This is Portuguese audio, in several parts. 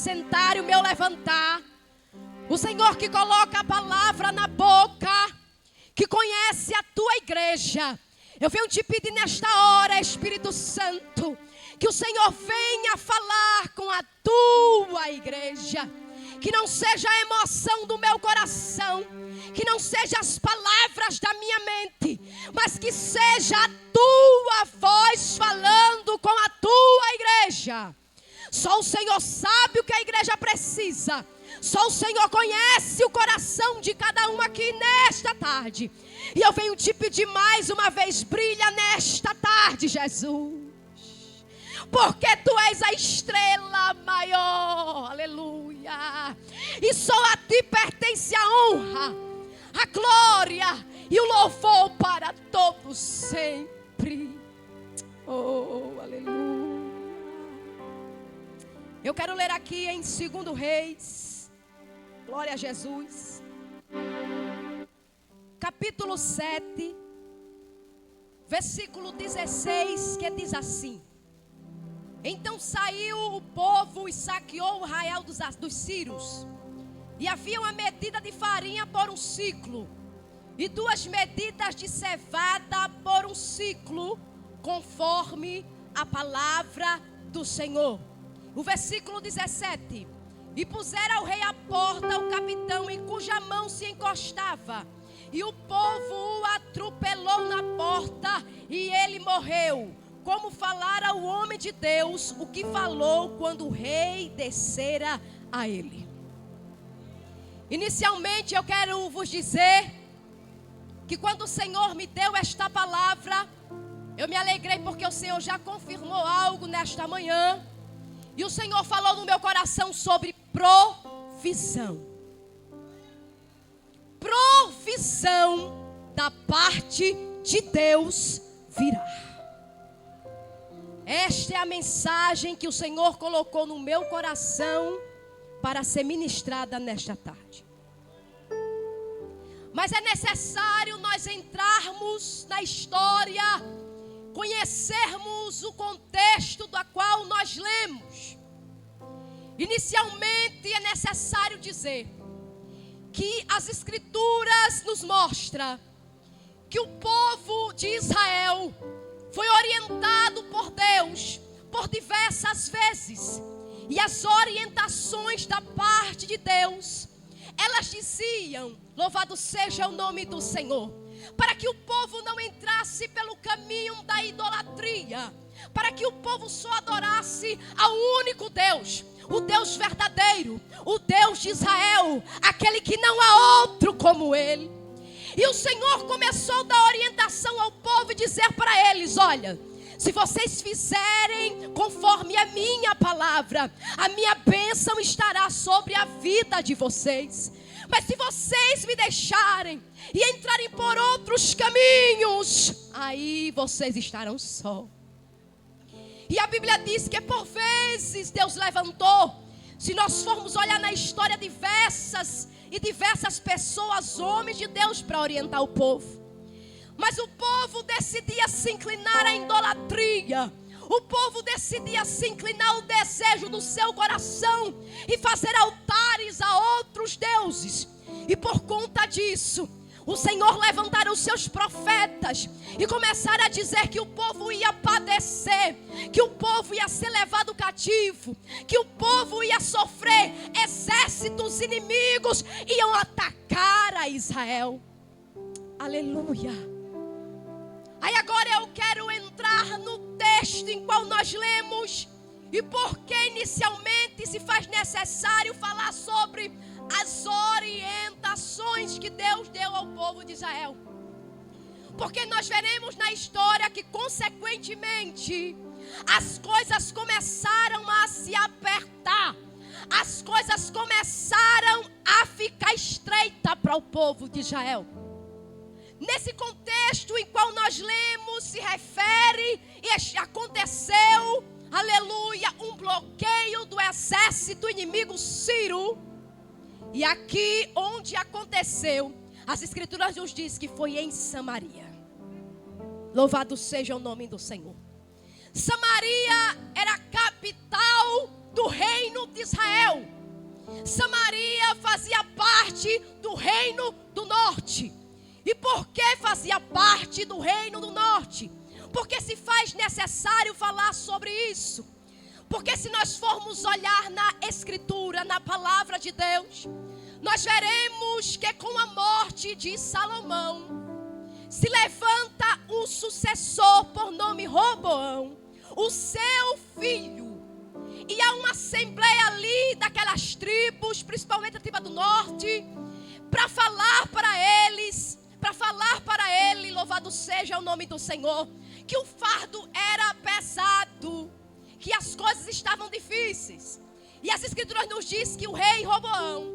assentar e o meu levantar. O Senhor que coloca a palavra na boca, que conhece a tua igreja. Eu venho te pedir nesta hora, Espírito Santo, que o Senhor venha falar com a tua igreja. Que não seja a emoção do meu coração, que não seja as palavras da minha mente, mas que seja a tua voz falando com a tua igreja. Só o Senhor sabe o que a igreja precisa. Só o Senhor conhece o coração de cada um aqui nesta tarde. E eu venho te pedir mais uma vez, brilha nesta tarde, Jesus. Porque tu és a estrela maior, aleluia. E só a ti pertence a honra, a glória e o louvor para todos sempre. Oh, aleluia. Eu quero ler aqui em 2 Reis, glória a Jesus, capítulo 7, versículo 16, que diz assim: Então saiu o povo e saqueou o arraial dos sírios. E havia uma medida de farinha por um ciclo, e 2 medidas de cevada por um ciclo, conforme a palavra do Senhor. O versículo 17: E pusera ao rei à porta o capitão em cuja mão se encostava, e o povo o atropelou na porta, e ele morreu, como falara o homem de Deus, o que falou quando o rei descera a ele. Inicialmente eu quero vos dizer que quando o Senhor me deu esta palavra, eu me alegrei porque o Senhor já confirmou algo nesta manhã. E o Senhor falou no meu coração sobre provisão. Provisão da parte de Deus virá. Esta é a mensagem que o Senhor colocou no meu coração para ser ministrada nesta tarde. Mas é necessário nós entrarmos na história, conhecermos o contexto do qual nós lemos. Inicialmente é necessário dizer que as Escrituras nos mostram que o povo de Israel foi orientado por Deus por diversas vezes. E as orientações da parte de Deus, elas diziam: louvado seja o nome do Senhor, para que o povo não entrasse pelo caminho da idolatria, para que o povo só adorasse ao único Deus, o Deus verdadeiro, o Deus de Israel, aquele que não há outro como Ele. E o Senhor começou a dar orientação ao povo e dizer para eles: olha, se vocês fizerem conforme a minha palavra, a minha bênção estará sobre a vida de vocês. Mas se vocês me deixarem e entrarem por outros caminhos, aí vocês estarão só. E a Bíblia diz que por vezes Deus levantou, se nós formos olhar na história, diversas pessoas, homens de Deus, para orientar o povo. Mas o povo decidia se inclinar à idolatria. O povo decidia se inclinar ao desejo do seu coração e fazer altares a outros deuses. E por conta disso, o Senhor levantaram os seus profetas e começaram a dizer que o povo ia padecer, que o povo ia ser levado cativo, que o povo ia sofrer, exércitos inimigos iam atacar a Israel. Aleluia. Aí agora eu quero entrar no texto em qual nós lemos e porque inicialmente se faz necessário falar sobre as orientações que Deus deu ao povo de Israel. Porque nós veremos na história que consequentemente as coisas começaram a se apertar. As coisas começaram a ficar estreitas para o povo de Israel. Nesse contexto em qual nós lemos, se refere e aconteceu, aleluia, um bloqueio do exército inimigo sírio. E aqui onde aconteceu, as Escrituras nos diz que foi em Samaria. Louvado seja o nome do Senhor. Samaria era a capital do reino de Israel. Samaria fazia parte do reino do norte. E por que fazia parte do reino do norte? Porque se faz necessário falar sobre isso. Porque se nós formos olhar na Escritura, na palavra de Deus, nós veremos que com a morte de Salomão, se levanta um sucessor por nome Roboão, o seu filho. E há uma assembleia ali daquelas tribos, principalmente a tribo do norte, para falar para ele, louvado seja o nome do Senhor, que o fardo era pesado, que as coisas estavam difíceis. E as Escrituras nos diz que o rei Roboão,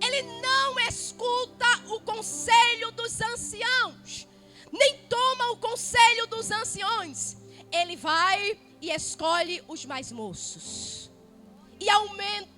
ele não escuta o conselho dos anciãos, nem toma o conselho dos anciões. Ele vai e escolhe os mais moços e aumenta.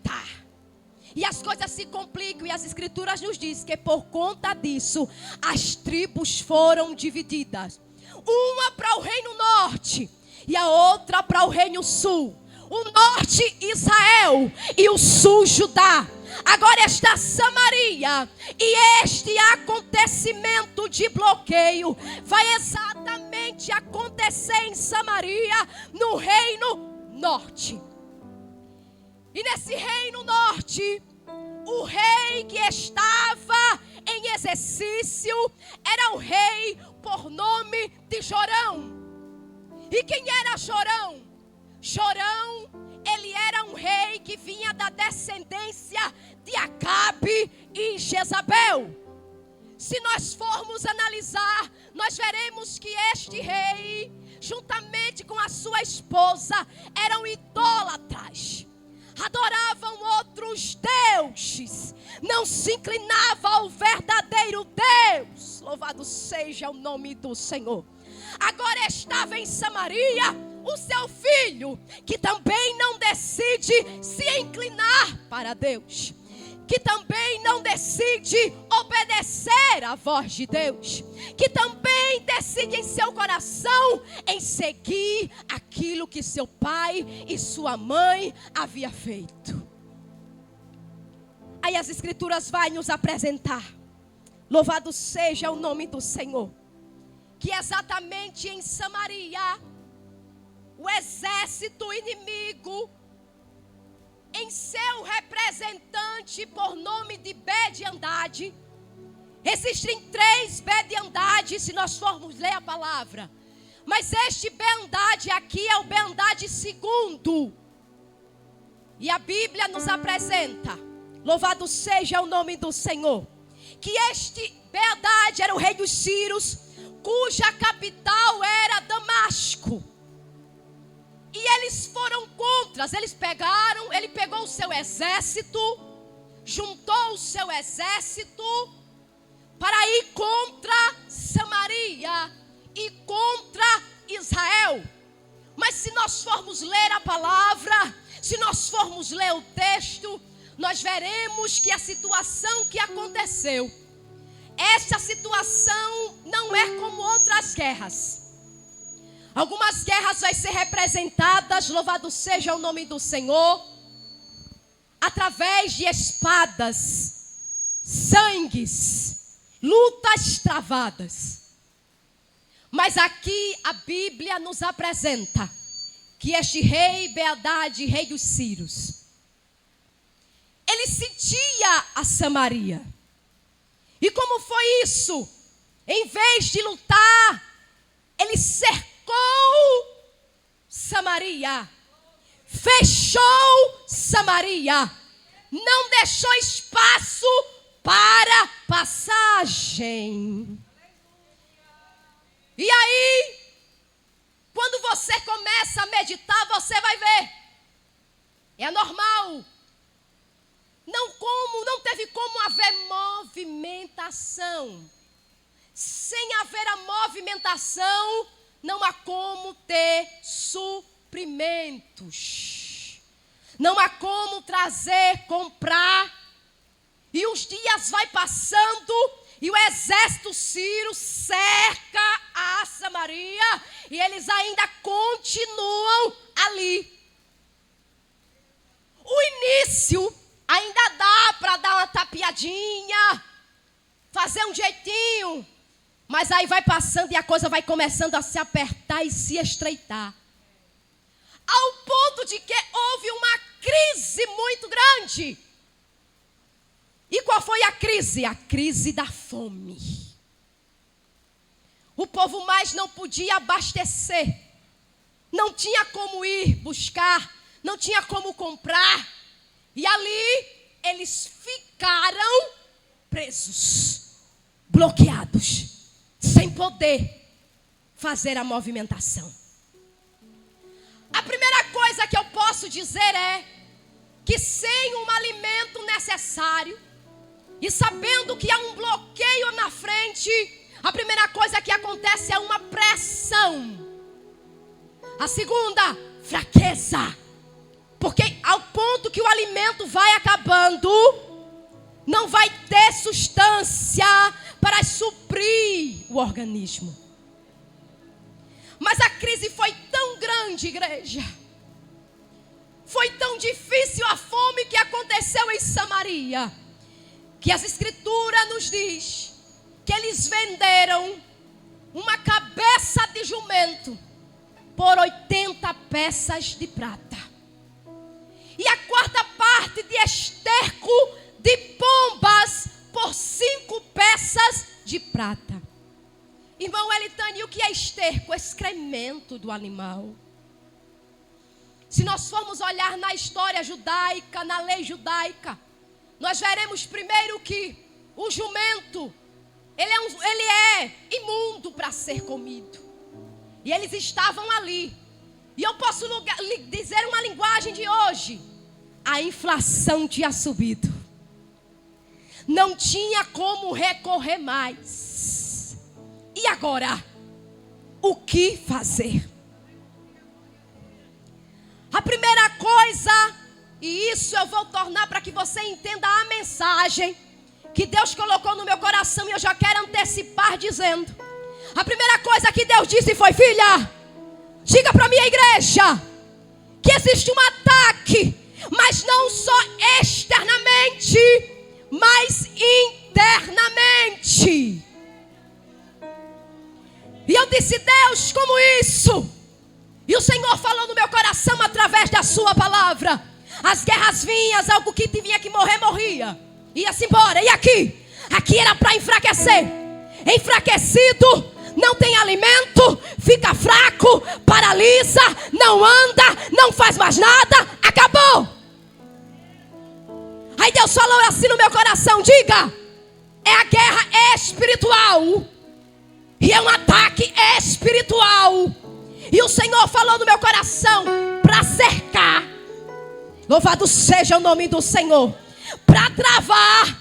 E as coisas se complicam, e as Escrituras nos diz que por conta disso as tribos foram divididas. Uma para o reino norte e a outra para o reino sul. O norte Israel e o sul Judá. Agora está Samaria, e este acontecimento de bloqueio vai exatamente acontecer em Samaria, no reino norte. E nesse reino norte, o rei que estava em exercício era o rei por nome de Jorão. E quem era Jorão? Jorão, ele era um rei que vinha da descendência de Acabe e Jezabel. Se nós formos analisar, nós veremos que este rei, juntamente com a sua esposa, eram idólatras. Adoravam outros deuses, não se inclinava ao verdadeiro Deus. Louvado seja o nome do Senhor. Agora estava em Samaria o seu filho, que também não decide se inclinar para Deus, que também não decide obedecer à voz de Deus, que também decide em seu coração em seguir aquilo que seu pai e sua mãe havia feito. Aí as Escrituras vão nos apresentar, louvado seja o nome do Senhor, que exatamente em Samaria, o exército inimigo, em seu representante por nome de Bede-Andade. Existem 3 Bede-Andade se nós formos ler a palavra. Mas este Bede-Andade aqui é o Bede-Andade II. E a Bíblia nos apresenta, louvado seja o nome do Senhor, que este Bede-Andade era o rei dos Sírios, cuja capital era Damasco. E eles foram contra, ele pegou o seu exército, juntou o seu exército para ir contra Samaria e contra Israel. Mas se nós formos ler a palavra, se nós formos ler o texto, nós veremos que a situação que aconteceu, essa situação não é como outras guerras. Algumas guerras vão ser representadas, louvado seja o nome do Senhor, através de espadas, sangues, lutas travadas. Mas aqui a Bíblia nos apresenta que este rei Bede-Andade, rei dos Sírios, ele sentia a Samaria. E como foi isso? Em vez de lutar, ele cercou Samaria, fechou Samaria, não deixou espaço para passagem. E aí, quando você começa a meditar, você vai ver, é normal. Não teve como haver movimentação. Sem haver a movimentação, não há como ter suprimentos. Não há como trazer, comprar. E os dias vai passando e o exército sírio cerca a Samaria e eles ainda continuam ali. O início ainda dá para dar uma tapeadinha, fazer um jeitinho, mas aí vai passando e a coisa vai começando a se apertar e se estreitar. Ao ponto de que houve uma crise muito grande. E qual foi a crise? A crise da fome. O povo mais não podia abastecer. Não tinha como ir buscar. Não tinha como comprar. E ali eles ficaram presos. Bloqueados. Sem poder fazer a movimentação. A primeira coisa que eu posso dizer é que sem um alimento necessário e sabendo que há um bloqueio na frente, a primeira coisa que acontece é uma pressão. A segunda, fraqueza. Porque ao ponto que o alimento vai acabando, não vai ter substância para suprir o organismo. Mas a crise foi tão grande, igreja. Foi tão difícil a fome que aconteceu em Samaria, que as escrituras nos diz que eles venderam uma cabeça de jumento por 80 peças de prata. E a quarta parte de esterco de pombas por 5 peças de prata. Irmão Elitane, o que é esterco? Excremento do animal. Se nós formos olhar na história judaica, na lei judaica, nós veremos primeiro que o jumento, ele é imundo para ser comido. E eles estavam ali. E eu posso lhe dizer uma linguagem de hoje. A inflação tinha subido. Não tinha como recorrer mais. E agora? O que fazer? A primeira coisa, e isso eu vou tornar para que você entenda a mensagem que Deus colocou no meu coração e eu já quero antecipar dizendo. A primeira coisa que Deus disse foi: filha, diga para minha igreja que existe um ataque, mas não só externamente, mas internamente. E eu disse: Deus, como isso? E o Senhor falou no meu coração através da sua palavra. As guerras vinham, algo que tinha que morrer, morria. Ia-se embora. E aqui? Aqui era para enfraquecer. Enfraquecido, não tem alimento, fica fraco, paralisa, não anda, não faz mais nada, acabou. Aí Deus falou assim no meu coração: diga, é a guerra espiritual. E é um ataque espiritual. E o Senhor falou no meu coração para cercar. Louvado seja o nome do Senhor. Para travar.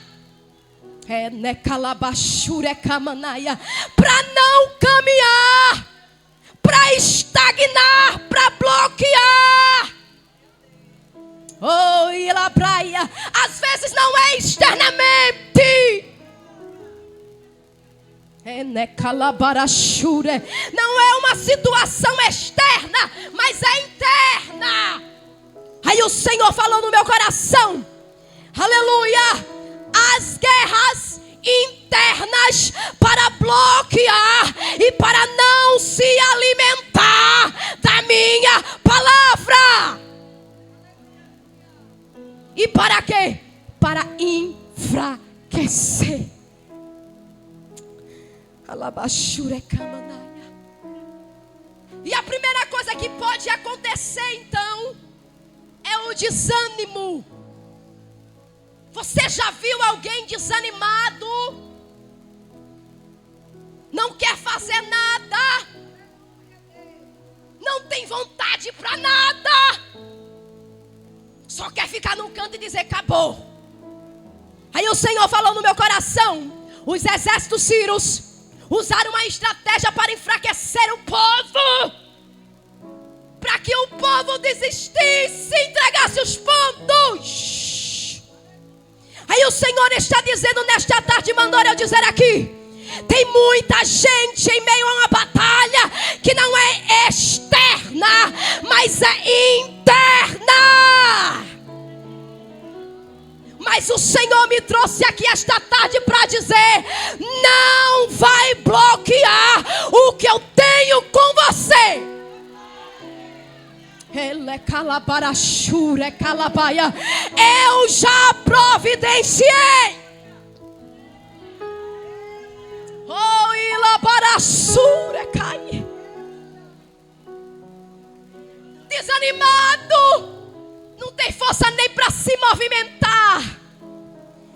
Para não caminhar. Para estagnar. Para bloquear. Oh, e lá praia. Às vezes não é externamente. Não é uma situação externa, mas é interna. Aí o Senhor falou no meu coração, aleluia, as guerras internas para bloquear e para não se alimentar da minha palavra. E para quê? Para enfraquecer. E a primeira coisa que pode acontecer então é o desânimo. Você já viu alguém desanimado? Não quer fazer nada? Não tem vontade para nada? Só quer ficar num canto e dizer acabou. Aí o Senhor falou no meu coração: os exércitos sírios usaram uma estratégia para enfraquecer o povo, para que o povo desistisse e entregasse os pontos. Aí o Senhor está dizendo nesta tarde, mandou eu dizer aqui: tem muita gente em meio a uma batalha que não é externa, mas é interna. Mas o Senhor me trouxe aqui esta tarde para dizer: não vai bloquear o que eu tenho com você. Ele é calabarachura, é calabaia. Eu já providenciei. Oh, ilabaraçura, cai. Desanimado, não tem força nem para se movimentar.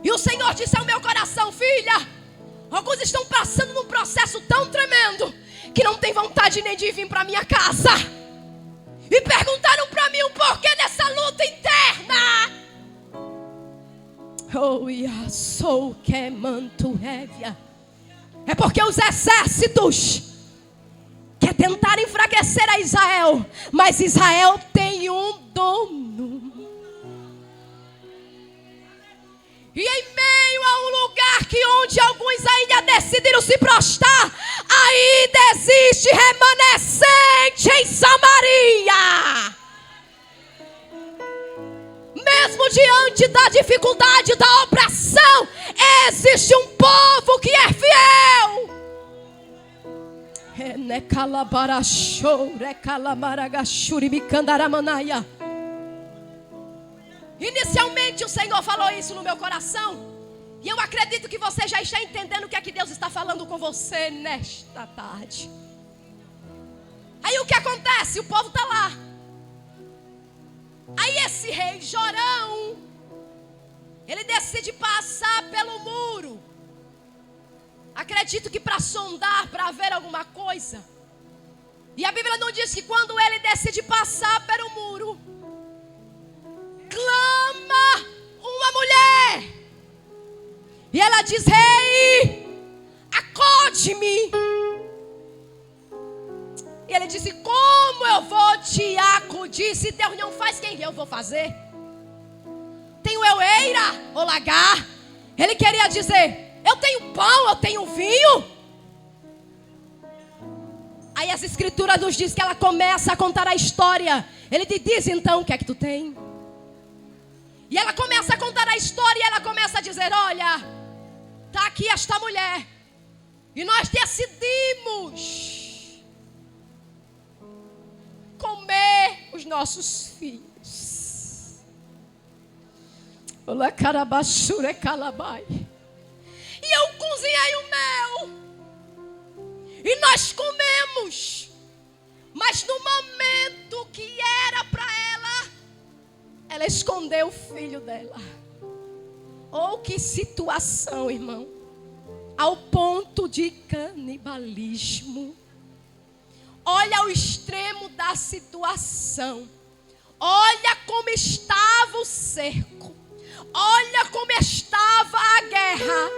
E o Senhor disse ao meu coração: filha, alguns estão passando num processo tão tremendo que não tem vontade nem de vir para minha casa. E perguntaram para mim o porquê dessa luta interna. Oh, yeah, sou que manto révia. É porque os exércitos quer tentar enfraquecer a Israel, mas Israel tem um dono. E em meio a um lugar que onde alguns ainda decidiram se prostrar, ainda existe remanescente em Samaria. Mesmo diante da dificuldade, da opressão, existe um povo que é fiel. Inicialmente o Senhor falou isso no meu coração. E eu acredito que você já está entendendo o que é que Deus está falando com você nesta tarde. Aí o que acontece? O povo está lá. Aí esse rei Jorão, ele decide passar pelo muro. Acredito que para sondar, para ver alguma coisa. E a Bíblia não diz que quando ele decide passar pelo muro, clama uma mulher. E ela diz: rei, acode-me. E ele disse: como eu vou te acudir se Deus não faz, quem eu vou fazer? Tenho eu eira ou lagar? Ele queria dizer: eu tenho pão, eu tenho vinho. Aí as escrituras nos diz que ela começa a contar a história. Ele te diz então: o que é que tu tem? E ela começa a contar a história e ela começa a dizer: olha, está aqui esta mulher. E nós decidimos comer os nossos filhos. Olá, carabachura, calabai. E eu cozinhei o mel. E nós comemos. Mas no momento que era para ela escondeu o filho dela. Oh, que situação, irmão. Ao ponto de canibalismo. Olha o extremo da situação. Olha como estava o cerco. Olha como estava a guerra.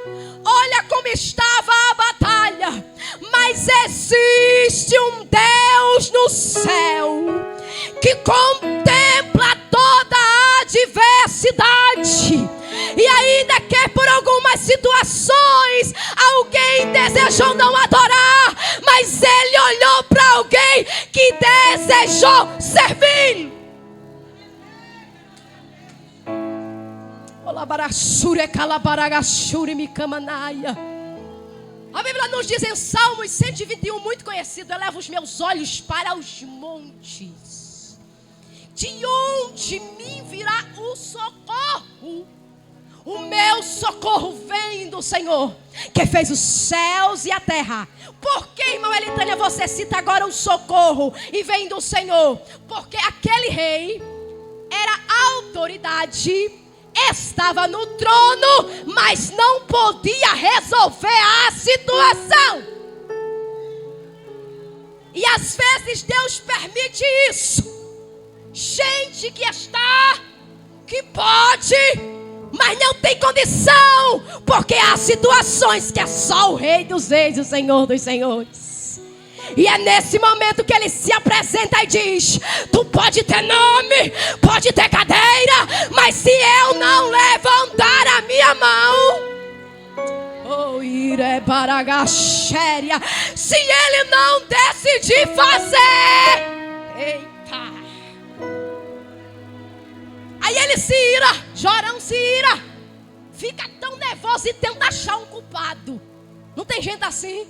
Olha como estava a batalha. Mas existe um Deus no céu que contempla toda a adversidade. E ainda que por algumas situações alguém desejou não adorar, mas ele olhou para alguém que desejou servir. A Bíblia nos diz em Salmos 121, muito conhecido: eleva os meus olhos para os montes. De onde me virá o socorro? O meu socorro vem do Senhor, que fez os céus e a terra. Por que, irmão Elitânia, você cita agora o socorro e vem do Senhor? Porque aquele rei era autoridade, estava no trono, mas não podia resolver a situação. E às vezes Deus permite isso. Gente que está, que pode, mas não tem condição, porque há situações que é só o Rei dos Reis, o Senhor dos Senhores. E é nesse momento que ele se apresenta e diz: tu pode ter nome, pode ter cadeira, mas se eu não levantar a minha mão, oh, irebaragachéria, se ele não decidir fazer, eita. Aí ele se ira, Jorão se ira. fica tão nervoso e tenta achar um culpado. Não tem gente assim?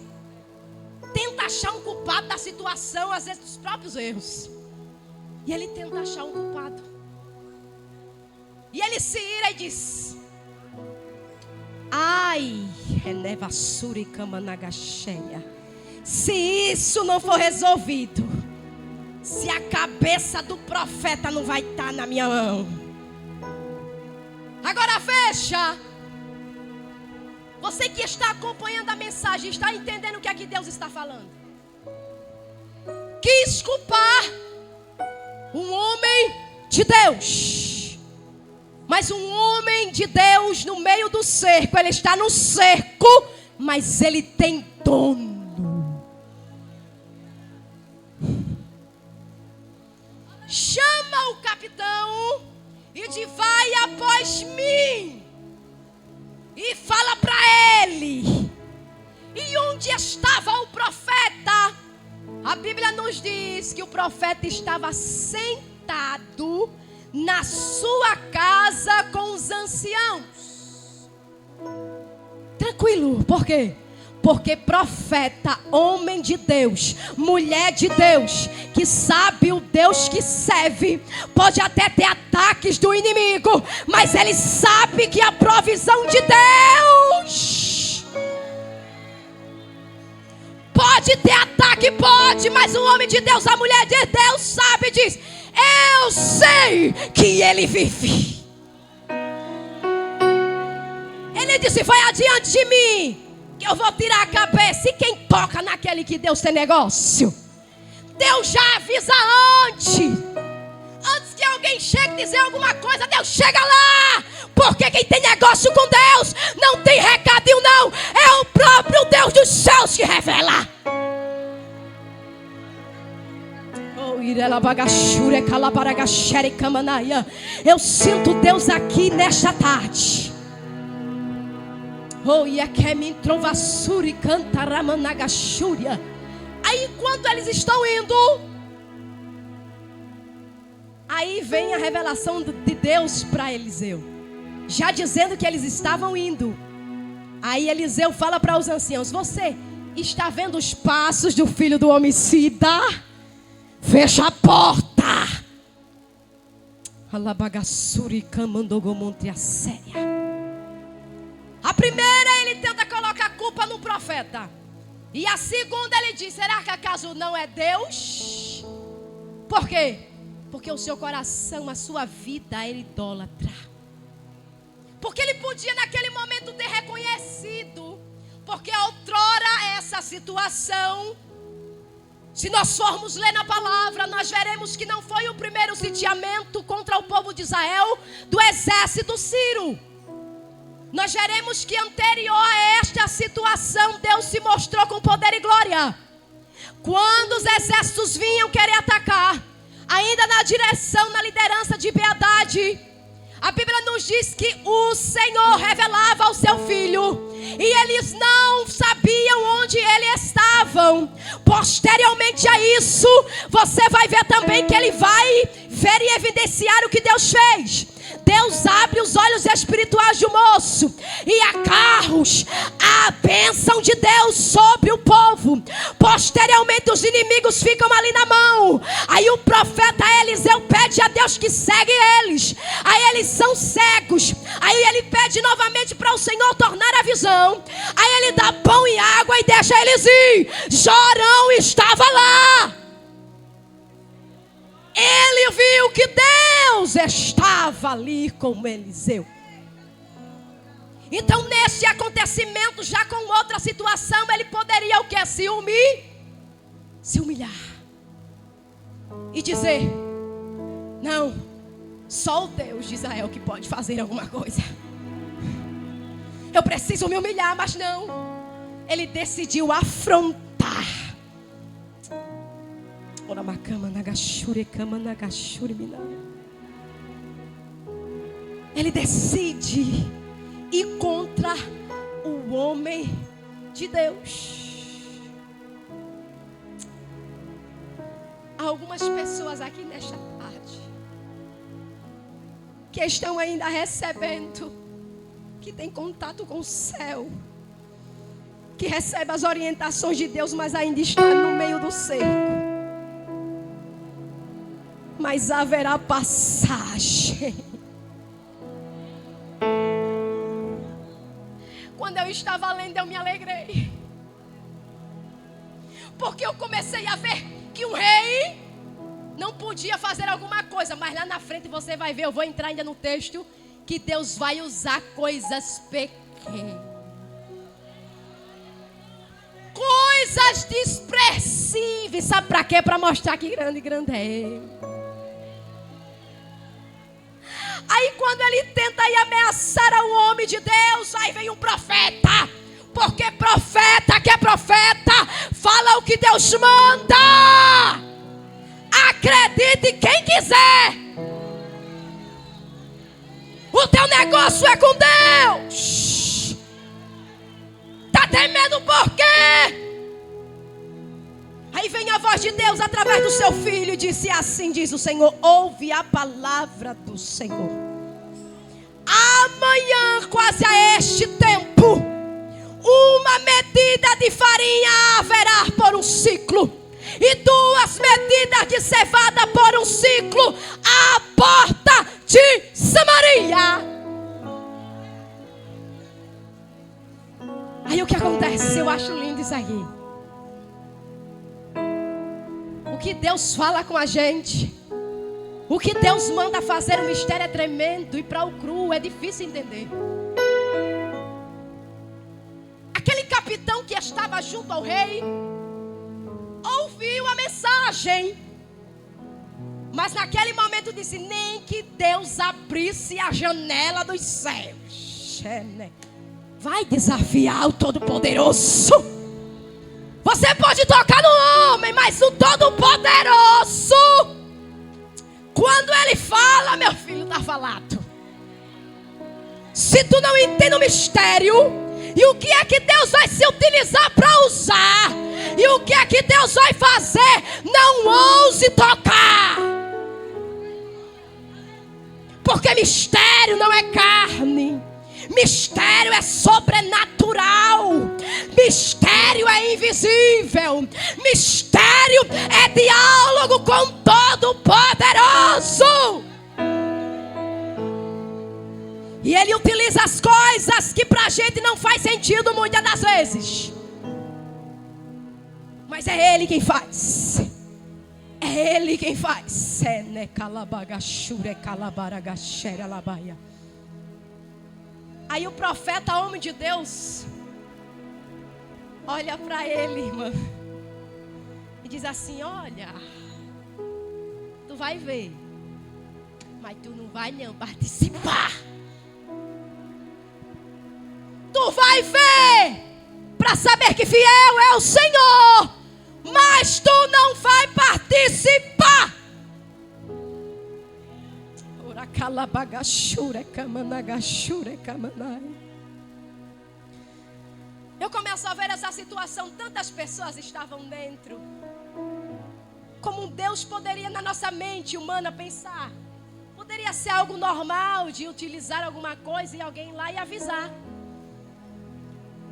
Tenta achar um culpado da situação, às vezes dos próprios erros. E ele tenta achar um culpado. E ele se ira e diz: ai, Renevassuri Kamanagacheia, se isso não for resolvido, se a cabeça do profeta não vai estar na minha mão. Agora veja, você que está acompanhando a mensagem, está entendendo o que é que Deus está falando? Quis culpar um homem de Deus, mas um homem de Deus no meio do cerco. Ele está no cerco, mas ele tem dono. Chama o capitão e diz: vai após mim. E fala para ele. E onde estava o profeta? A Bíblia nos diz que o profeta estava sentado na sua casa com os anciãos. Tranquilo, por quê? Porque profeta, homem de Deus, mulher de Deus, que sabe o Deus que serve, pode até ter ataques do inimigo, mas ele sabe que a provisão de Deus. Pode ter ataque, pode, mas o homem de Deus, a mulher de Deus sabe e diz: eu sei que ele vive. Ele disse: vai adiante de mim, que eu vou tirar a cabeça. E quem toca naquele que Deus tem negócio? Deus já avisa antes que alguém chegue dizer alguma coisa, Deus chega lá. Porque quem tem negócio com Deus não tem recadinho não, é o próprio Deus dos céus que revela. Eu sinto Deus aqui nesta tarde. Aí enquanto eles estão indo, aí vem a revelação de Deus para Eliseu, já dizendo que eles estavam indo. Aí Eliseu fala para os anciãos: você está vendo os passos do filho do homicida? Fecha a porta. A primeira, ele tenta colocar a culpa no profeta. E a segunda, ele diz: será que acaso não é Deus? Por quê? Porque o seu coração, a sua vida é idólatra. Porque ele podia naquele momento ter reconhecido. Porque outrora essa situação, se nós formos ler na palavra, nós veremos que não foi o primeiro sitiamento contra o povo de Israel do exército sírio. Nós veremos que anterior a esta situação, Deus se mostrou com poder e glória. Quando os exércitos vinham querer atacar, ainda na direção, na liderança de Beadade, a Bíblia nos diz que o Senhor revelava ao seu filho, e eles não sabiam onde eles estavam. Posteriormente a isso, você vai ver também que ele vai ver e evidenciar o que Deus fez. Deus abre os olhos espirituais do moço, e há carros, a bênção de Deus sobre o povo. Posteriormente os inimigos ficam ali na mão. Aí o profeta Eliseu pede a Deus que segue eles. Aí eles são cegos. Aí ele pede novamente para o Senhor tornar a visão. Aí ele dá pão e água e deixa eles ir. Jorão estava lá. Ele viu que Deus estava ali com Eliseu. Então nesse acontecimento, já com outra situação, ele poderia o que? Se humilhar. E dizer: não, só o Deus de Israel que pode fazer alguma coisa. Eu preciso me humilhar, mas não. Ele decidiu afrontar. Ele decide ir contra o homem de Deus. Há algumas pessoas aqui nesta tarde que estão ainda recebendo, que tem contato com o céu, que recebe as orientações de Deus, mas ainda está no meio do cerco. Mas haverá passagem. Quando eu estava lendo, eu me alegrei, porque eu comecei a ver que um rei não podia fazer alguma coisa, mas lá na frente você vai ver, eu vou entrar ainda no texto, que Deus vai usar coisas pequenas, coisas desprezíveis. Sabe para quê? Para mostrar que grande é Ele. Aí quando ele tenta ir ameaçar o homem de Deus, aí vem um profeta. Porque profeta que é profeta, fala o que Deus manda. Acredite quem quiser. O teu negócio é com Deus. Tá temendo por quê? Aí vem a voz de Deus através do seu filho e disse: assim diz o Senhor, ouve a palavra do Senhor. Amanhã, quase a este tempo, uma medida de farinha haverá por um ciclo, e 2 medidas de cevada por um ciclo, à porta de Samaria. Aí o que acontece? Eu acho lindo isso aqui. O que Deus fala com a gente, o que Deus manda fazer, o mistério é tremendo, e para o cru é difícil entender. Aquele capitão que estava junto ao rei ouviu a mensagem, mas naquele momento disse: nem que Deus abrisse a janela dos céus. Vai desafiar o Todo-Poderoso. Você pode tocar no homem, mas o Todo-Poderoso, quando ele fala, meu filho, está falado. Se tu não entende o mistério, e o que é que Deus vai se utilizar para usar, e o que é que Deus vai fazer, não ouse tocar. Porque mistério não é carne. Mistério é sobrenatural. Mistério é invisível. Mistério é diálogo com Todo-Poderoso. E Ele utiliza as coisas que pra gente não faz sentido muitas das vezes, mas é Ele quem faz. É Ele quem faz. Aí o profeta, homem de Deus, olha para ele, irmã, e diz assim: olha, tu vai ver, mas tu não vai não participar. Tu vai ver, para saber que fiel é o Senhor, mas tu não vai participar. Eu começo a ver essa situação. Tantas pessoas estavam dentro. Como Deus poderia, na nossa mente humana, pensar, poderia ser algo normal de utilizar alguma coisa e alguém ir lá e avisar.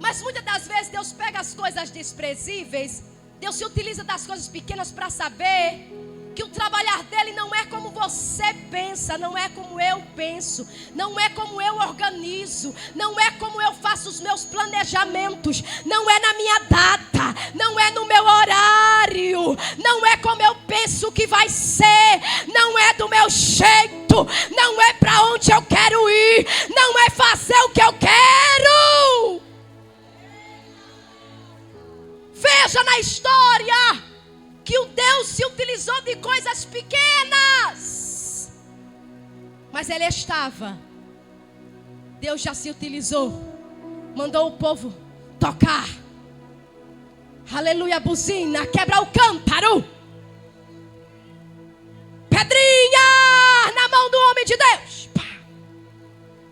Mas muitas das vezes Deus pega as coisas desprezíveis, Deus se utiliza das coisas pequenas para saber que o trabalhar dele não é como você pensa, não é como eu penso, não é como eu organizo, não é como eu faço os meus planejamentos, não é na minha data, não é no meu horário, não é como eu penso que vai ser, não é do meu jeito, não é para onde eu quero ir, não é fazer o que eu quero. Veja na história que o Deus se utilizou de coisas pequenas, mas ele estava. Deus já se utilizou, mandou o povo tocar, aleluia, buzina, quebrar o cântaro, pedrinha na mão do homem de Deus.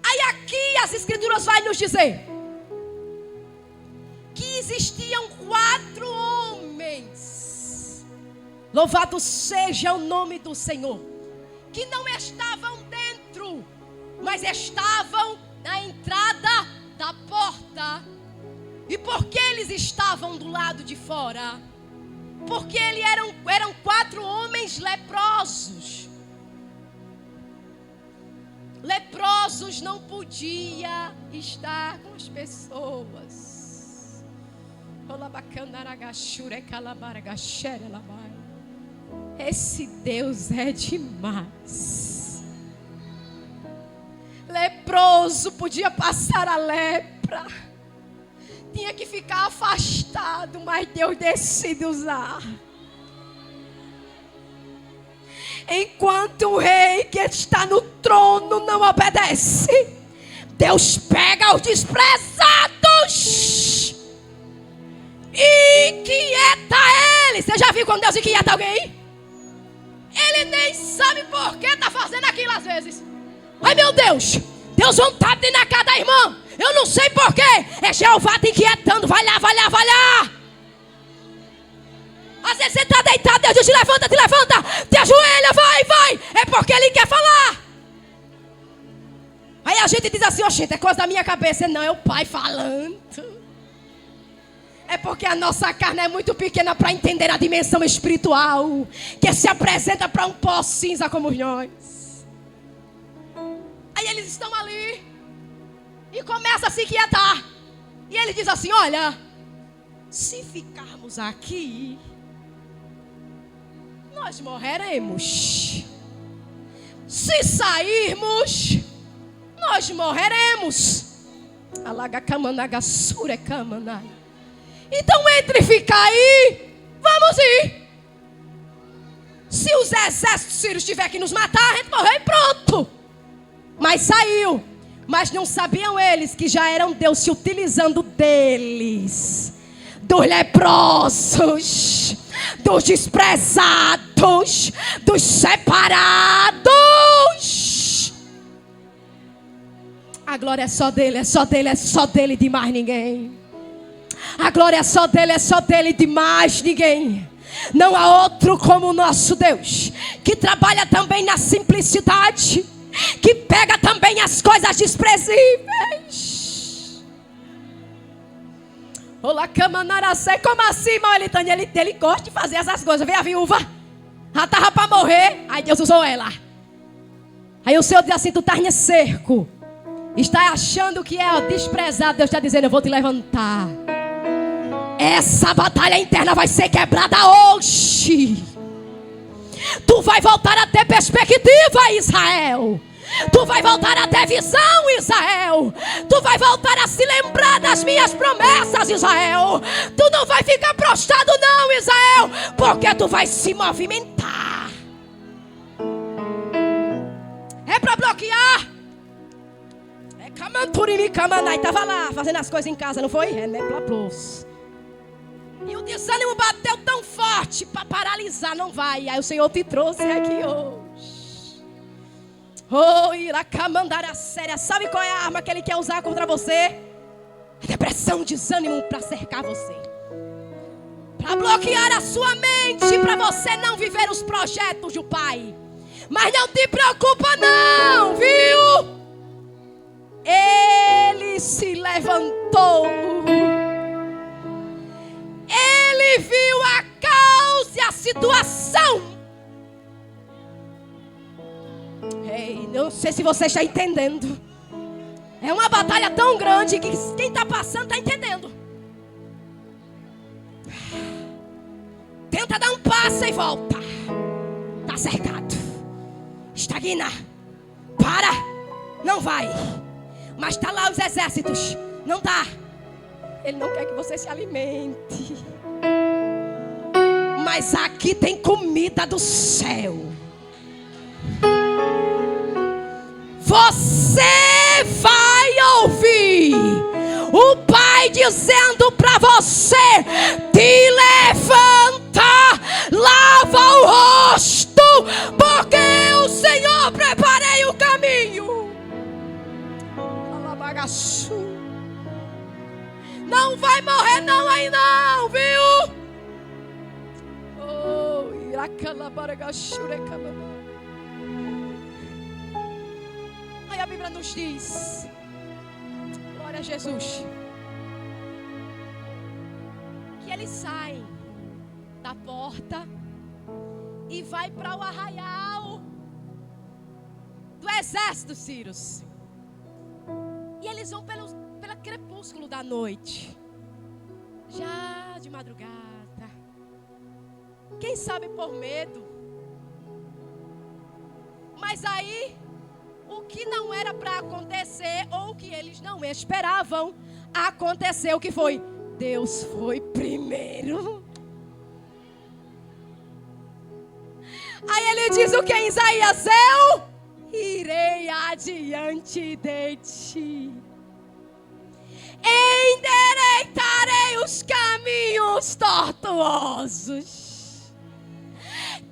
Aí aqui as escrituras vai nos dizer que existiam 4 homens, louvado seja o nome do Senhor, que não estavam dentro, mas estavam na entrada estavam do lado de fora? Porque eram 4 homens leprosos. Leprosos não podia estar com as pessoas. Esse Deus é demais. Leproso podia passar a lepra, tinha que ficar afastado, mas Deus decide usar. Enquanto o rei que está no trono não obedece, Deus pega os desprezados e inquieta ele. Você já viu quando Deus inquieta alguém? Ele nem sabe por que está fazendo aquilo às vezes. Ai meu Deus, Deus vontade na casa da irmã. Eu não sei por quê. É Jeová te inquietando. Vai lá, vai lá, vai lá. Às vezes você está deitado, Deus diz: te levanta, te ajoelha, vai, vai. É porque Ele quer falar. Aí a gente diz assim: oxente, é coisa da minha cabeça. Não, é o Pai falando. É porque a nossa carne é muito pequena para entender a dimensão espiritual que se apresenta para um pó cinza como nós. Aí eles estão ali e começa a se inquietar. E ele diz assim: olha, se ficarmos aqui, nós morreremos. Se sairmos, nós morreremos. Então, entre ficar aí, vamos ir. Se os exércitos sírios tiverem que nos matar, a gente morreu e pronto. Mas saiu. Mas não sabiam eles que já eram Deus se utilizando deles, dos leprosos, dos desprezados, dos separados. A glória é só dele, é só dele, é só dele, de mais ninguém. A glória é só dele, de mais ninguém. Não há outro como o nosso Deus, que trabalha também na simplicidade, que pega também as coisas desprezíveis. Olá, camanaracé, como assim, Maelitânia? Ele gosta de fazer essas coisas. Vê a viúva, ela estava para morrer, aí Deus usou ela. Aí o Senhor diz assim: tu estás nesse cerco, está achando que é desprezado. Deus está dizendo: eu vou te levantar. Essa batalha interna vai ser quebrada hoje. Tu vai voltar a ter perspectiva, Israel. Tu vai voltar a ter visão, Israel. Tu vai voltar a se lembrar das minhas promessas, Israel. Tu não vai ficar prostrado não, Israel, porque tu vai se movimentar. É para bloquear. É Kamanturimi Kamanai. Estava lá fazendo as coisas em casa, não foi? É Neplaplos. E o desânimo bateu tão forte para paralisar, não vai. Aí o Senhor te trouxe aqui hoje. Oh, Iracamandara séria. Sabe qual é a arma que Ele quer usar contra você? A depressão, o desânimo para cercar você, para bloquear a sua mente, para você não viver os projetos do Pai. Mas não te preocupa não, viu? Ele se levantou. Ele viu a causa e a situação. Ei, não sei se você está entendendo. É uma batalha tão grande que quem está passando está entendendo. Tenta dar um passo e volta. Está cercado. Estagna. Para. Não vai. Mas está lá os exércitos. Não dá. Ele não quer que você se alimente. Mas aqui tem comida do céu. Você vai ouvir o Pai dizendo para você: te levanta, lava o rosto, porque o Senhor preparei o caminho. Alabagaçu. Não vai morrer não aí não, viu? Oh, aí a Bíblia nos diz, glória a Jesus, eles saem da porta e vai para o arraial do exército sírios. E eles vão pelo crepúsculo da noite, já de madrugada. Quem sabe por medo. Mas aí, o que não era para acontecer, ou o que eles não esperavam, aconteceu. O que foi? Deus foi primeiro. Aí ele diz o que em Isaías? Eu irei adiante de ti, endireitarei os caminhos tortuosos,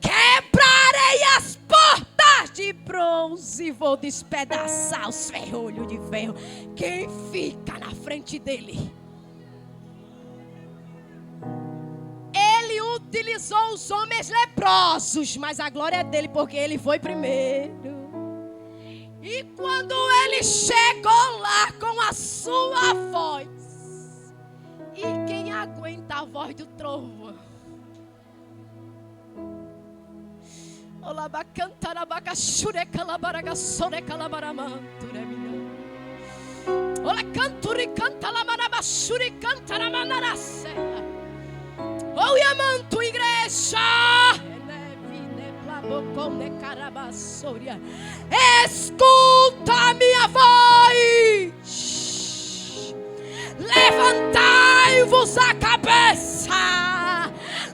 quebrarei as portas de bronze, vou despedaçar os ferrolhos de ferro. Quem fica na frente dele? Ele utilizou os homens leprosos, mas a glória é dele, porque ele foi primeiro. E quando ele chegou lá com a sua voz, e quem aguenta a voz do trovão? Olá, cantarabaca, xureca, labaraga, soreca, labaramanturemina. Olá, canturi, canta, lamaraba, xuri, cantaramanaracé. Oh, Yamanto, igreja! Escuta a minha voz, levantai-vos a cabeça.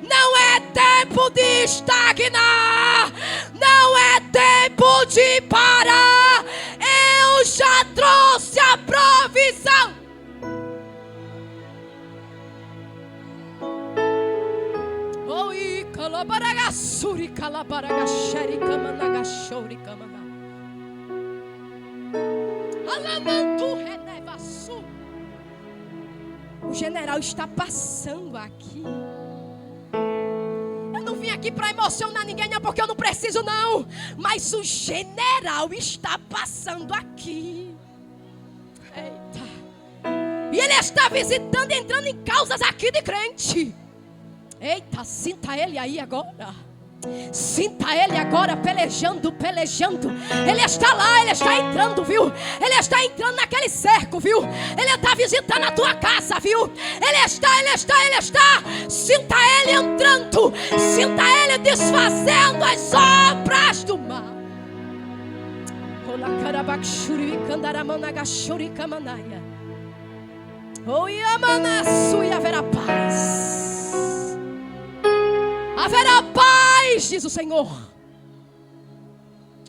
Não é tempo de estagnar, não é tempo de parar. Eu já trouxe a provisão. Calabaragasuri, calabaragasheri, camanagashori, camana. Alamantu, renevasu. O general está passando aqui. Eu não vim aqui para emocionar ninguém, não, porque eu não preciso, não. Mas o general está passando aqui. Eita. E ele está visitando, entrando em causas aqui de crente. Eita, sinta ele aí agora. Sinta ele agora pelejando, pelejando. Ele está lá, ele está entrando, viu? Ele está entrando naquele cerco, viu? Ele está visitando a tua casa, viu? Ele está. Sinta ele entrando. Sinta ele desfazendo as obras do mal. Oh, Yamanasu, e haverá paz. Haverá paz, diz o Senhor.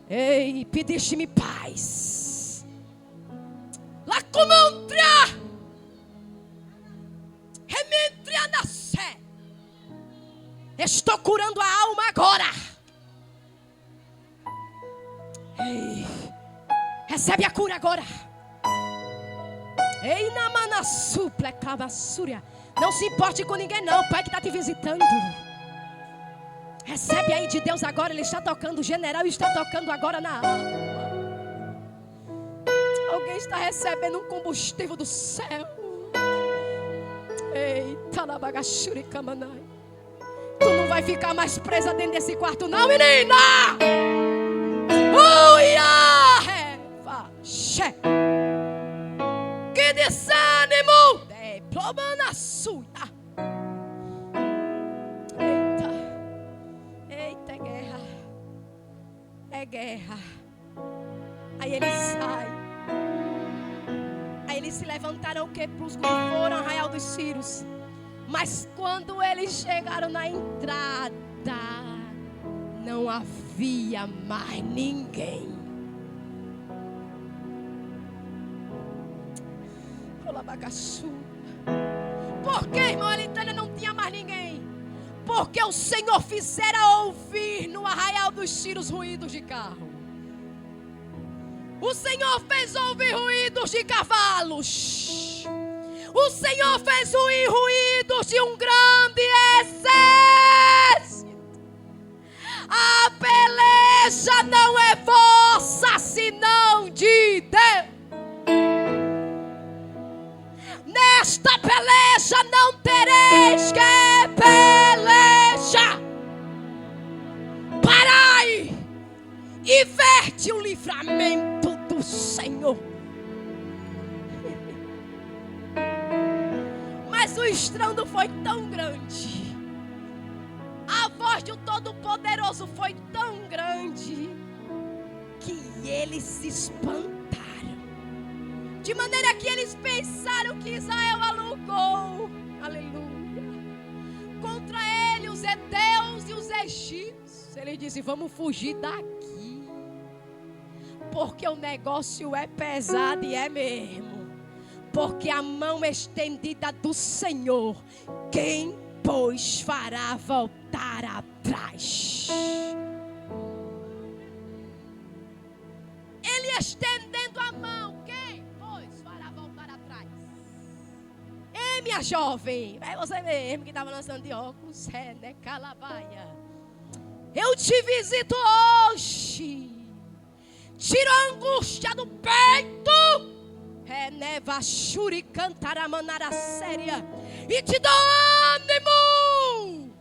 Ei, pediste-me paz. La comantra, rementria na sé. Estou curando a alma agora. Ei, recebe a cura agora. Ei, na manassu, plecavassúria. Não se importe com ninguém, não. O Pai que está te visitando. Recebe aí de Deus agora. Ele está tocando, o general está tocando agora na alma. Alguém está recebendo um combustível do céu. Eita, na bagachuri camanai. Tu não vai ficar mais presa dentro desse quarto, não, menina. Que desânimo. Diploma na sua. Guerra. Aí eles saem. Aí eles se levantaram o crepúsculo e foram ao arraial dos sírios. Mas quando eles chegaram na entrada, não havia mais ninguém. Por que, irmão Elitânia, não tinha mais ninguém? Porque o Senhor fizera ouvir no arraial dos sírios ruídos de carro. O Senhor fez ouvir ruídos de cavalos. O Senhor fez ouvir ruídos de um grande exército. A peleja não é vossa, senão de Deus. Nesta peleja não tereis que Senhor. Mas o estrondo foi tão grande, a voz do Todo-Poderoso foi tão grande, que eles se espantaram. De maneira que eles pensaram que Israel alugou, aleluia, contra ele os heteus e os egípcios. Ele disse: vamos fugir daqui, porque o negócio é pesado, e é mesmo. Porque a mão estendida do Senhor, quem, pois, fará voltar atrás? Ele estendendo a mão, quem, pois, fará voltar atrás? Ei, minha jovem, é você mesmo que estava lançando de óculos, né, calabaia. Eu te visito hoje, tiro a angústia do peito, neva shuri cantará manara séria, e te dou ânimo.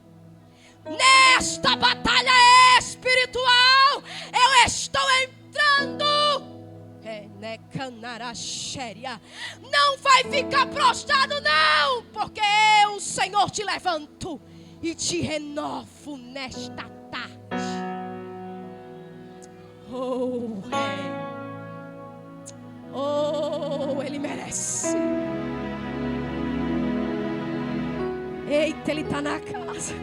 Nesta batalha espiritual, eu estou entrando. Não vai ficar prostrado, não, porque eu, Senhor, te levanto e te renovo nesta tarde. Oh, Rei. Oh, Ele merece. Eita, Ele está na casa.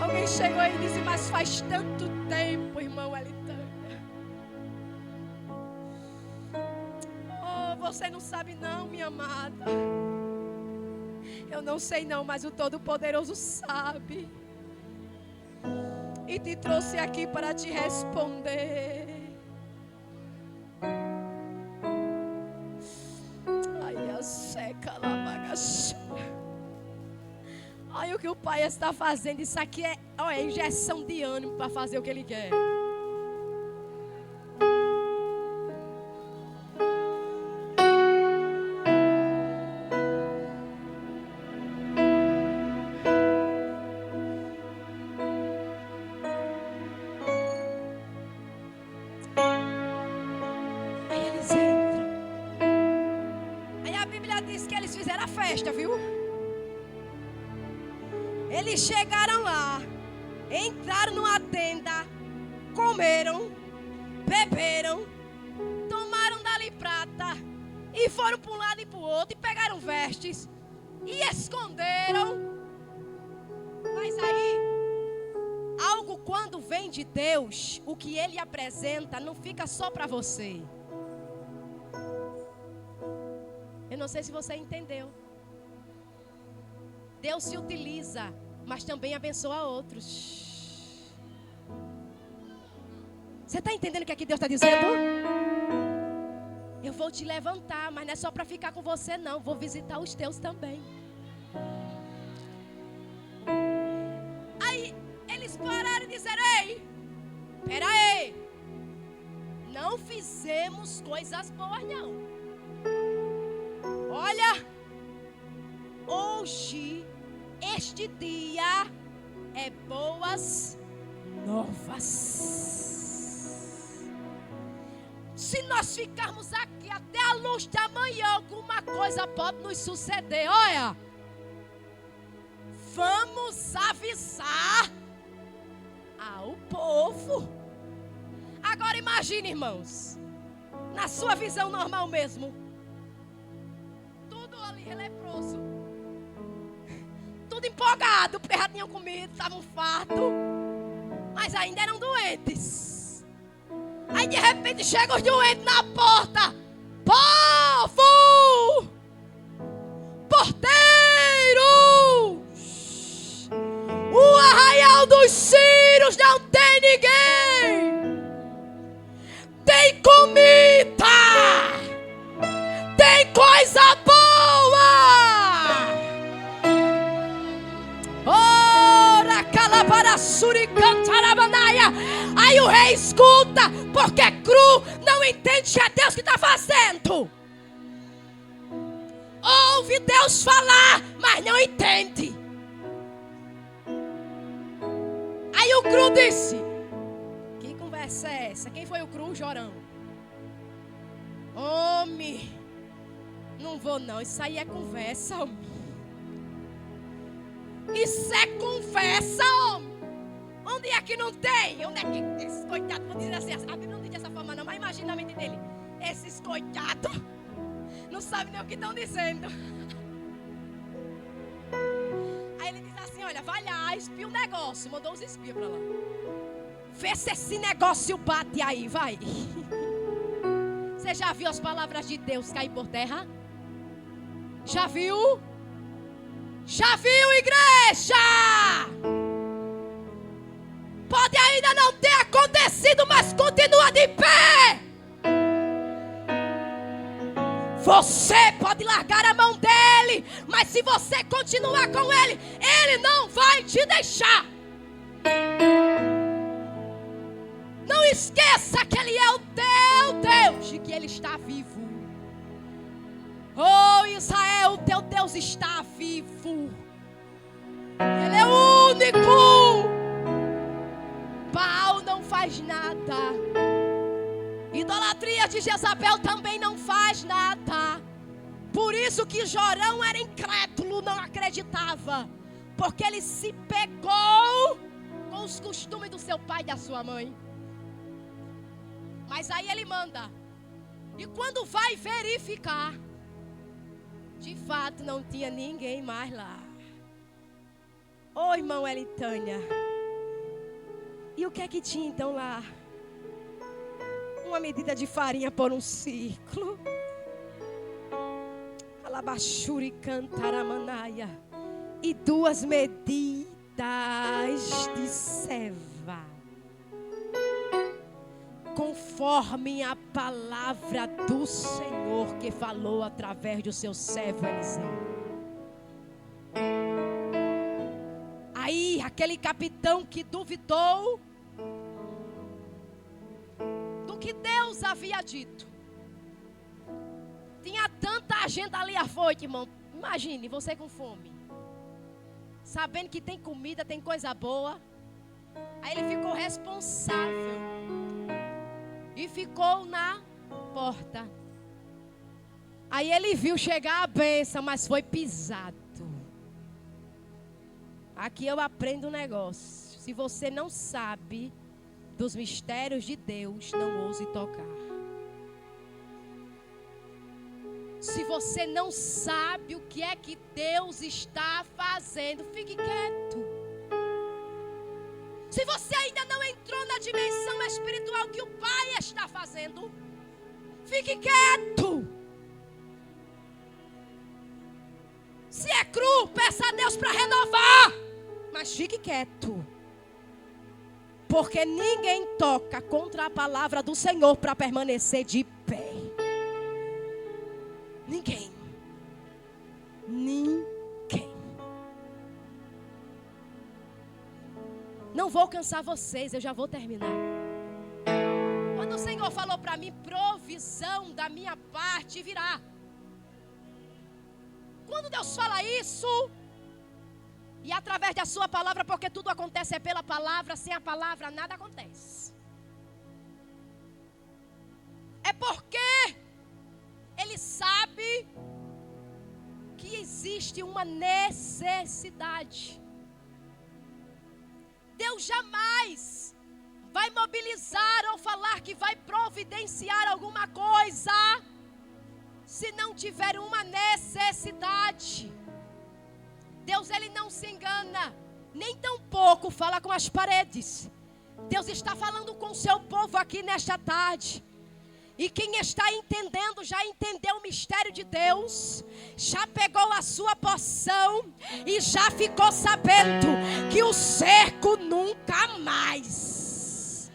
Alguém chegou aí e disse: mas faz tanto tempo, irmão Elitânia. Você não sabe não, minha amada. Eu não sei não, mas o Todo-Poderoso sabe. E te trouxe aqui para te responder. Ai, a seca lá, bagaça. Olha o que o Pai está fazendo. Isso aqui é, olha, injeção de ânimo para fazer o que Ele quer. Viu? Eles chegaram lá, entraram numa tenda, comeram, beberam, tomaram dali prata e foram para um lado e para o outro e pegaram vestes e esconderam. Mas aí, algo quando vem de Deus, o que Ele apresenta não fica só para você. Eu não sei se você entendeu. Deus se utiliza, mas também abençoa outros. Você está entendendo o que aqui Deus está dizendo? Eu vou te levantar, mas não é só para ficar com você não. Vou visitar os teus também. Aí eles pararam e disseram: ei, espera aí, não fizemos coisas boas não. Olha, hoje, este dia é boas novas. Se nós ficarmos aqui até a luz da manhã, alguma coisa pode nos suceder. Olha, vamos avisar ao povo. Agora imagine, irmãos, na sua visão normal mesmo, tudo ali é leproso, tudo empolgado, porque já tinham comido, estavam fartos, mas ainda eram doentes. Aí de repente chegam os doentes na porta: povo, porteiros, o arraial dos Círios não tem ninguém, tem comida, tem coisa boa. Ora, calabara, suricantarabanaya. Aí o rei escuta, porque cru não entende que é Deus que está fazendo. ouve Deus falar, mas não entende. Aí o Cru disse: que conversa é essa? Quem foi o Cru? Jorão. Homem, não vou não, isso aí é conversa, homem. Isso é conversa, homem. Onde é que não tem? Onde é que esses coitados, vou dizer assim, a Bíblia não diz dessa forma não, mas imagina a mente dele. Esses coitados não sabem nem o que estão dizendo. Aí ele diz assim: olha, vai lá, espia o negócio. Mandou os espias para lá. Vê se esse negócio bate aí, vai. Você já viu as palavras de Deus cair por terra? Já viu? Já viu, igreja? Pode ainda não ter acontecido, mas continua de pé. Você pode largar a mão dele, mas se você continuar com ele, ele não vai te deixar. Não esqueça que ele é o teu Deus e que ele está vivo. Oh Israel, o teu Deus está vivo. Ele é o único. Baal não faz nada. Idolatria de Jezabel também não faz nada. Por isso que Jorão era incrédulo, não acreditava. Porque ele se pegou com os costumes do seu pai e da sua mãe. Mas aí ele manda. E quando vai verificar, de fato não tinha ninguém mais lá. Ô irmão Elitânia, e o que é que tinha então lá? Uma medida de farinha por um ciclo. Alabachuri cantaramanaia. E 2 medidas de ceva. Conforme a palavra do Senhor que falou através do seu servo Eliseu. Aí aquele capitão que duvidou do que Deus havia dito. Tinha tanta agenda ali afoito, irmão. Imagine você com fome, sabendo que tem comida, tem coisa boa. Aí ele ficou responsável e ficou na porta. Aí ele viu chegar a bênção, mas foi pisado. Aqui eu aprendo um negócio. Se você não sabe dos mistérios de Deus, não ouse tocar. Se você não sabe o que é que Deus está fazendo, fique quieto. Se você ainda não entrou na dimensão espiritual que o Pai está fazendo, fique quieto. Se é cru, peça a Deus para renovar. Mas fique quieto. Porque ninguém toca contra a palavra do Senhor para permanecer de pé. Ninguém. Ninguém. Não vou cansar vocês, eu já vou terminar. Quando o Senhor falou para mim, provisão da minha parte virá. Quando Deus fala isso, e através da sua palavra, porque tudo acontece é pela palavra, sem a palavra nada acontece. É porque Ele sabe que existe uma necessidade. Deus jamais vai mobilizar ou falar que vai providenciar alguma coisa se não tiver uma necessidade. Deus, Ele não se engana, nem tampouco fala com as paredes. Deus está falando com o seu povo aqui nesta tarde. E quem está entendendo, já entendeu o mistério de Deus, já pegou a sua porção e já ficou sabendo que o cerco nunca mais,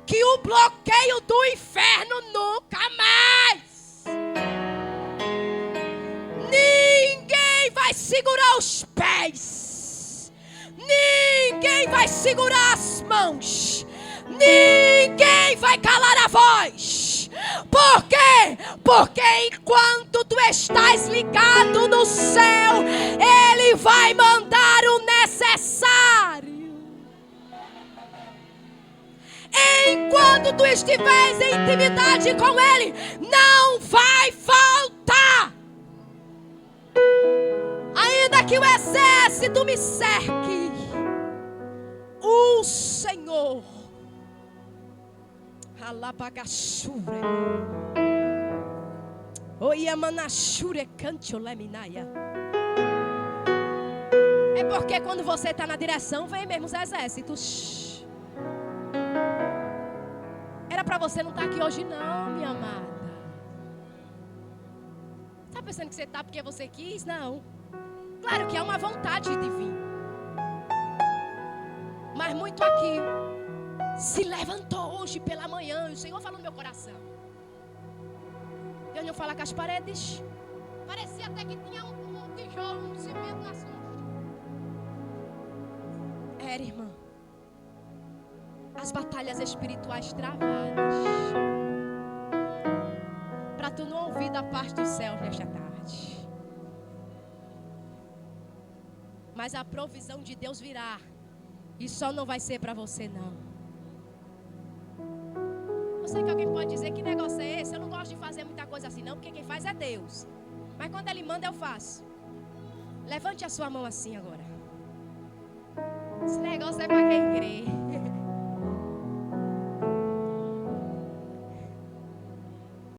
que o bloqueio do inferno nunca mais, ninguém vai segurar os pés, ninguém vai segurar as mãos, ninguém vai calar a voz, Por quê? Porque enquanto tu estás ligado no céu, Ele vai mandar o necessário. Enquanto tu estiveres em intimidade com Ele, não vai faltar. Ainda que o exército me cerque, o Senhor Alabagassure Oyamanashure Cantioleminaia. É porque quando você está na direção, vem mesmo os exércitos. Era para você não estar aqui hoje não, minha amada. Está pensando que você está porque você quis? Não. Claro que há uma vontade de vir. Mas muito aqui se levantou hoje pela manhã. E o Senhor falou no meu coração. Deus não fala com as paredes. Parecia até que tinha um tijolo, um cimento nas costas. Era, irmã. As batalhas espirituais travadas. Para tu não ouvir da parte dos céus nesta tarde. Mas a provisão de Deus virá. E só não vai ser para você, não. Eu sei que alguém pode dizer, que negócio é esse? Eu não gosto de fazer muita coisa assim, não. Porque quem faz é Deus. Mas quando Ele manda, eu faço. Levante a sua mão assim agora. Esse negócio é para quem crê.